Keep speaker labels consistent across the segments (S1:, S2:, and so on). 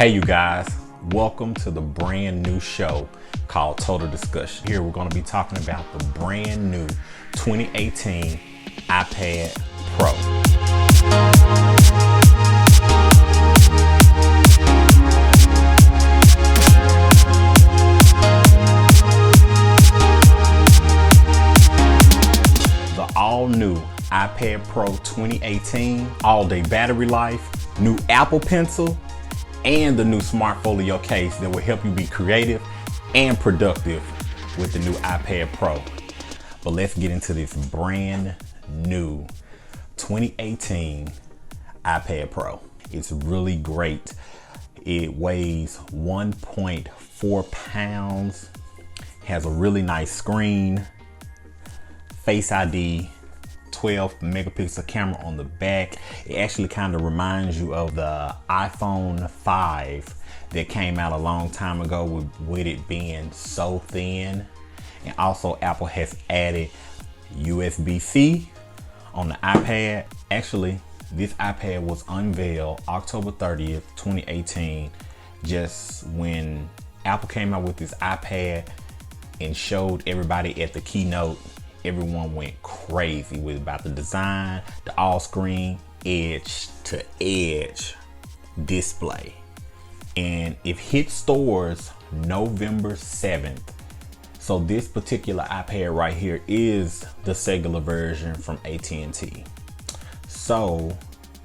S1: Hey you guys, welcome to the brand new show called Total Discussion. Here we're going to be talking about the brand new 2018 iPad Pro. The all new iPad Pro 2018, all-day battery life, new Apple Pencil, and the new Smart Folio case that will help you be creative and productive with the new iPad Pro. But let's get into this brand new 2018 iPad Pro. It's really great. It weighs 1.4 pounds, has a really nice screen, Face ID, 12 megapixel camera on the back. It actually kind of reminds you of the iPhone 5 that came out a long time ago with it being so thin. And also Apple has added USB-C on the iPad. Actually, this iPad was unveiled October 30th, 2018, just when Apple came out with this iPad and showed everybody at the keynote. Everyone went crazy about the design, the all-screen edge to edge display. And it hit stores November 7th. So this particular iPad right here is the cellular version from AT&T. So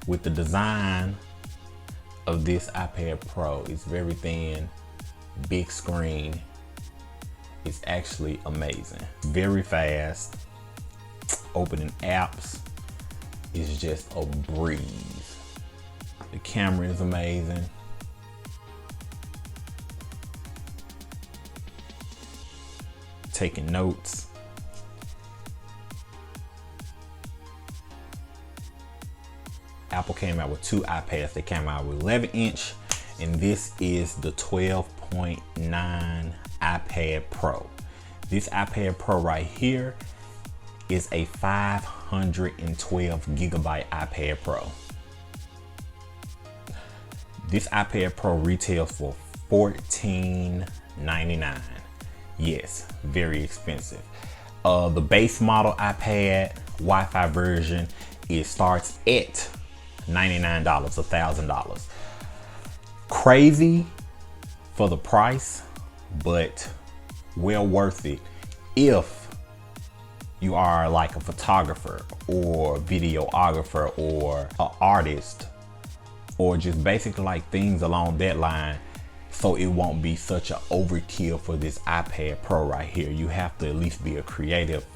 S1: with the design of this iPad Pro, it's very thin, big screen. It's actually amazing. Very fast. Opening apps is just a breeze. The camera is amazing. Taking notes. Apple came out with two iPads. They came out with 11-inch, and this is the 12.9 iPad Pro. This iPad Pro right here is a 512 gigabyte iPad Pro. This iPad Pro retails for $14.99. Yes, very expensive. The base model iPad Wi-Fi version, it starts at $99, $1,000. Crazy for the price, but well worth it if you are like a photographer or videographer or an artist, or just basically like things along that line. So it won't be such an overkill for this iPad Pro right here. You have to at least be a creative.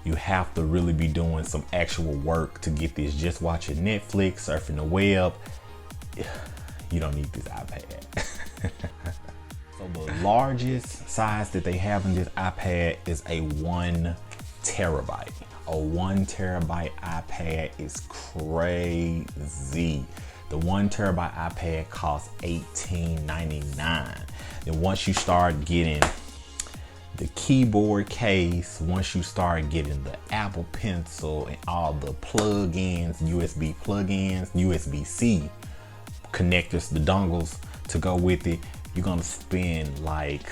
S1: You have to really be doing some actual work to get this. Just watching Netflix, surfing the web, you don't need this iPad. So the largest size that they have in this iPad is a 1 terabyte. A 1 terabyte iPad is crazy. The 1 terabyte iPad costs $18.99. Then once you start getting the keyboard case, once you start getting the Apple Pencil and all the plugins, USB plugins, USB-C connectors, the dongles to go with it, you're gonna spend like,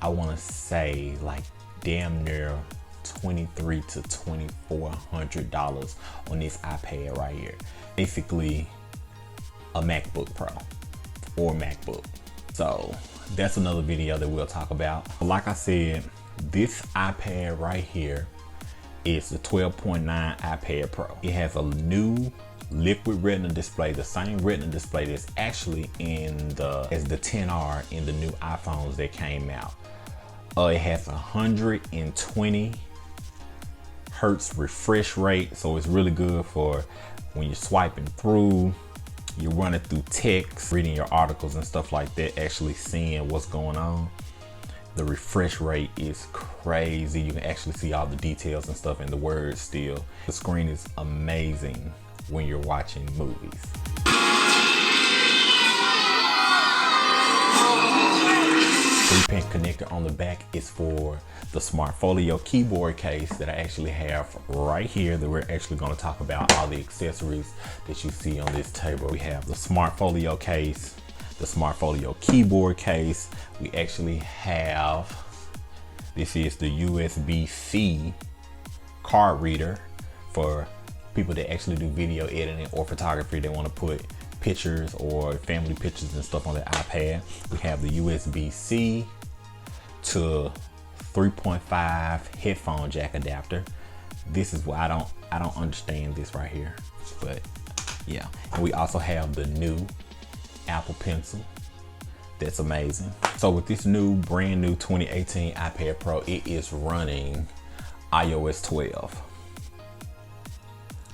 S1: I wanna say like damn near $2,300 to $2,400 on this iPad right here. Basically a MacBook Pro or MacBook. So that's another video that we'll talk about. Like I said, this iPad right here is the 12.9 iPad Pro. It has a new liquid retina display, the same retina display that's actually as the XR in the new iPhones that came out. It has 120 hertz refresh rate, so it's really good for when you're swiping through, you're running through text, reading your articles and stuff like that, actually seeing what's going on. The refresh rate is crazy. You can actually see all the details and stuff in the words still. The screen is amazing when you're watching movies. 3-pin connector on the back is for the Smartfolio keyboard case that I actually have right here, that we're actually going to talk about all the accessories that you see on this table. We have the Smartfolio case, the Smartfolio keyboard case. We actually have, this is the USB-C card reader for people that actually do video editing or photography. They want to put pictures or family pictures and stuff on their iPad. We have the USB-C to 3.5 headphone jack adapter. This is what I don't understand this right here, but yeah. And we also have the new Apple Pencil. That's amazing. So with this new brand new 2018 iPad Pro, it is running iOS 12.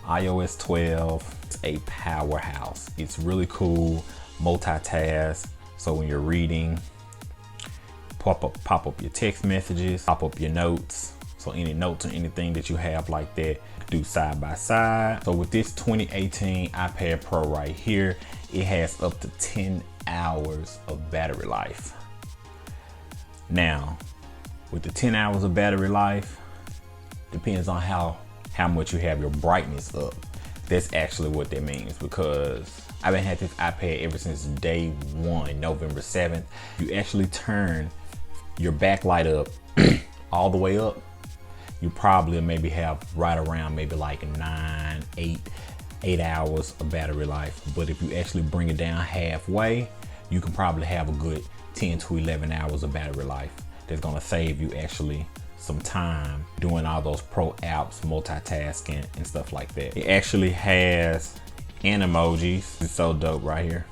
S1: iOS 12 is a powerhouse. It's really cool, multitask. So when you're reading, pop up your text messages, pop up your notes. So any notes or anything that you have like that, do side by side. So with this 2018 iPad Pro right here, it has up to 10 hours of battery life. Now, with the 10 hours of battery life, depends on how much you have your brightness up. That's actually what that means, because I've been had this iPad ever since day one, November 7th. You actually turn your backlight up all the way up, you probably maybe have right around maybe like 8 hours of battery life. But if you actually bring it down halfway, you can probably have a good 10 to 11 hours of battery life. That's gonna save you actually some time doing all those pro apps, multitasking and stuff like that. It actually has emojis. It's so dope right here.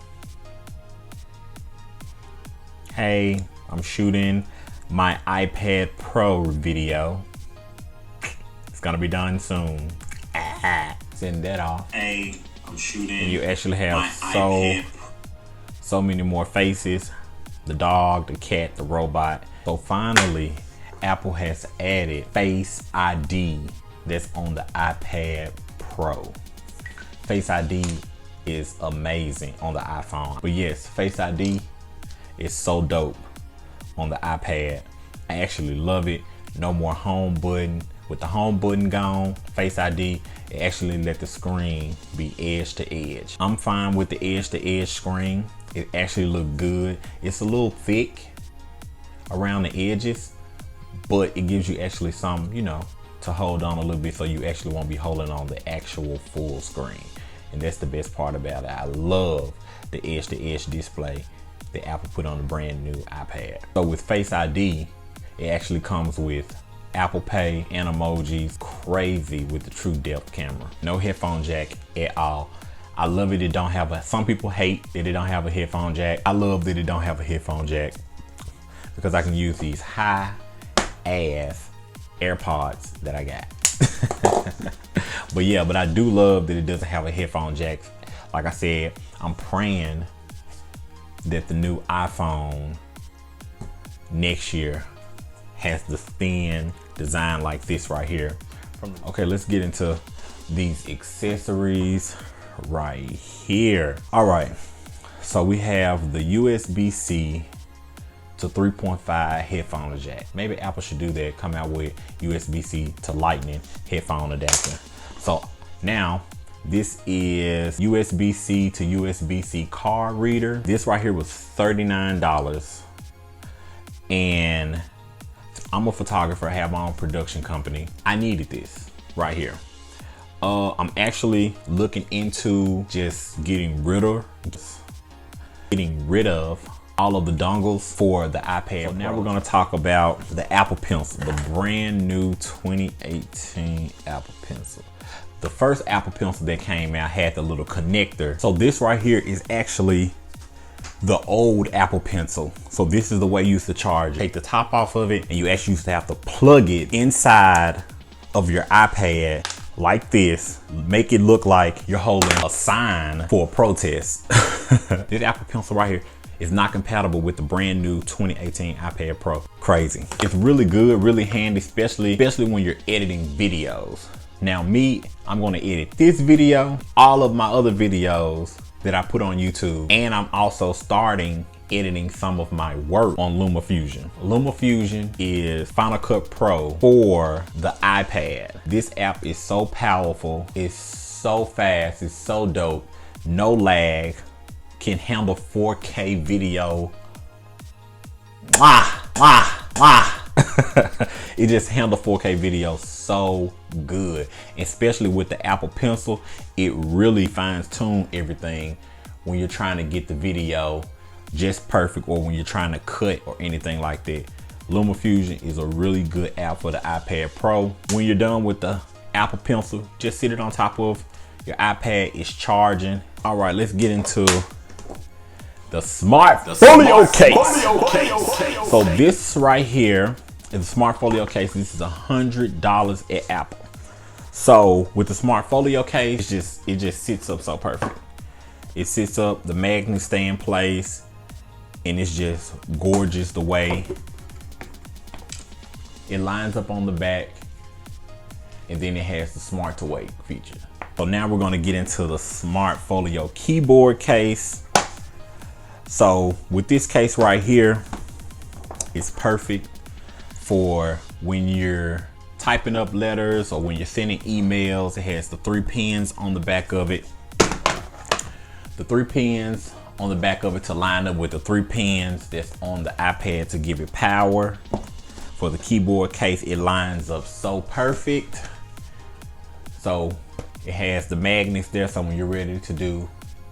S1: Hey, I'm shooting my iPad Pro video. It's gonna be done soon. Send that off.
S2: Hey, I'm shooting.
S1: And you actually have so many more faces. The dog, the cat, the robot. So finally, Apple has added Face ID that's on the iPad Pro. Face ID is amazing on the iPhone. But yes, Face ID is so dope on the iPad. I actually love it. No more home button. With the home button gone, Face ID, it actually let the screen be edge to edge. I'm fine with the edge to edge screen. It actually look good. It's a little thick around the edges, but it gives you actually some, you know, to hold on a little bit, so you actually won't be holding on the actual full screen. And that's the best part about it. I love the edge to edge display that Apple put on the brand new iPad. So with Face ID, it actually comes with Apple Pay and emojis. Crazy with the true depth camera. No headphone jack at all. I love it. It don't have a, some people hate that it don't have a headphone jack. I love that it don't have a headphone jack, because I can use these high ass AirPods that I got. But yeah, but I do love that it doesn't have a headphone jack. Like I said, I'm praying that the new iPhone next year has the thin design like this right here. Okay, let's get into these accessories right here. All right, so we have the USB-C to 3.5 headphone jack. Maybe Apple should do that, come out with USB-C to Lightning headphone adapter. So now this is USB-C to USB-C card reader. This right here was $39, and I'm a photographer, I have my own production company. I needed this right here. I'm actually looking into just getting rid of all of the dongles for the iPad. So now we're gonna talk about the Apple Pencil, the brand new 2018 Apple Pencil. The first Apple Pencil that came out had the little connector. So this right here is actually the old Apple Pencil. So this is the way you used to charge it. Take the top off of it, and you actually used to have to plug it inside of your iPad like this, make it look like you're holding a sign for a protest. This Apple Pencil right here is not compatible with the brand new 2018 iPad Pro. Crazy. It's really good, really handy, especially when you're editing videos. Now me, I'm gonna edit this video, all of my other videos that I put on YouTube, and I'm also starting editing some of my work on LumaFusion. LumaFusion is Final Cut Pro for the iPad. This app is so powerful, it's so fast, it's so dope, no lag, can handle 4K video. It just handles 4K video so good, especially with the Apple Pencil. It really fine-tune everything when you're trying to get the video just perfect, or when you're trying to cut or anything like that. LumaFusion is a really good app for the iPad Pro. When you're done with the Apple Pencil, just sit it on top of your iPad. It's charging. All right, let's get into the Smart Folio case. So this right here is a Smart Folio case. This is $100 at Apple. So with the Smart Folio case, it just sits up so perfect. It sits up, the magnets stay in place, and it's just gorgeous the way it lines up on the back, and then it has the Smart to Wait feature. So now we're gonna get into the Smart Folio keyboard case. So with this case right here, it's perfect for when you're typing up letters or when you're sending emails. It has the 3 pins on the back of it. The 3 pins on the back of it to line up with the 3 pins that's on the iPad to give it power. For the keyboard case, it lines up so perfect. So it has the magnets there, so when you're ready to do,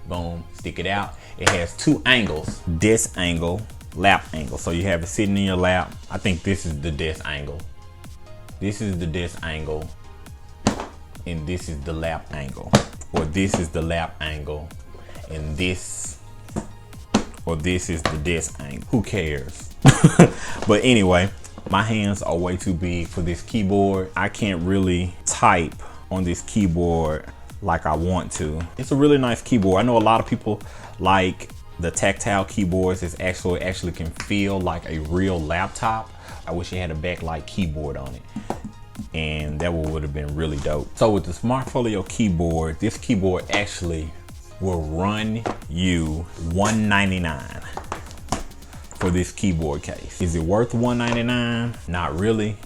S1: boom, stick it out. It has 2 angles, desk angle, lap angle. So you have it sitting in your lap. I think this is the desk angle. This is the desk angle, and this is the lap angle. Or this is the lap angle, and this, or this is the desk angle. Who cares? But anyway, my hands are way too big for this keyboard. I can't really type on this keyboard like I want to. It's a really nice keyboard. I know a lot of people like the tactile keyboards. It actually can feel like a real laptop. I wish it had a backlight keyboard on it, and that would have been really dope. So with the Smart Folio keyboard, this keyboard actually will run you $199 for this keyboard case. Is it worth $199? Not really,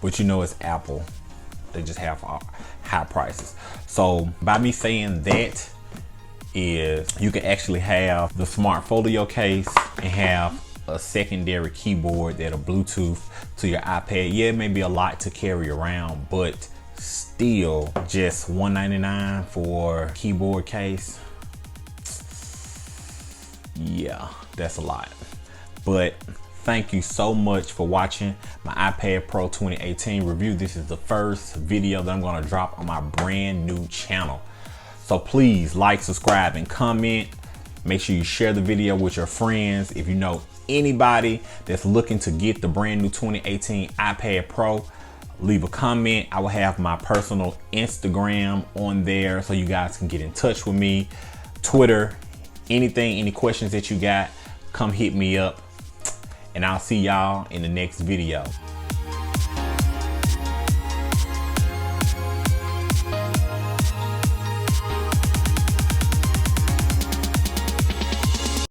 S1: but you know it's Apple. They just have high prices. So by me saying that is you can actually have the Smart Folio case and have a secondary keyboard that'll Bluetooth to your iPad. Yeah, it may be a lot to carry around, but still just $199 for keyboard case. Yeah, that's a lot. But thank you so much for watching my iPad Pro 2018 review. This is the first video that I'm gonna drop on my brand new channel. So please like, subscribe, and comment. Make sure you share the video with your friends. If you know anybody that's looking to get the brand new 2018 iPad Pro, leave a comment. I will have my personal Instagram on there so you guys can get in touch with me. Twitter, anything, any questions that you got, come hit me up. And I'll see y'all in the next video.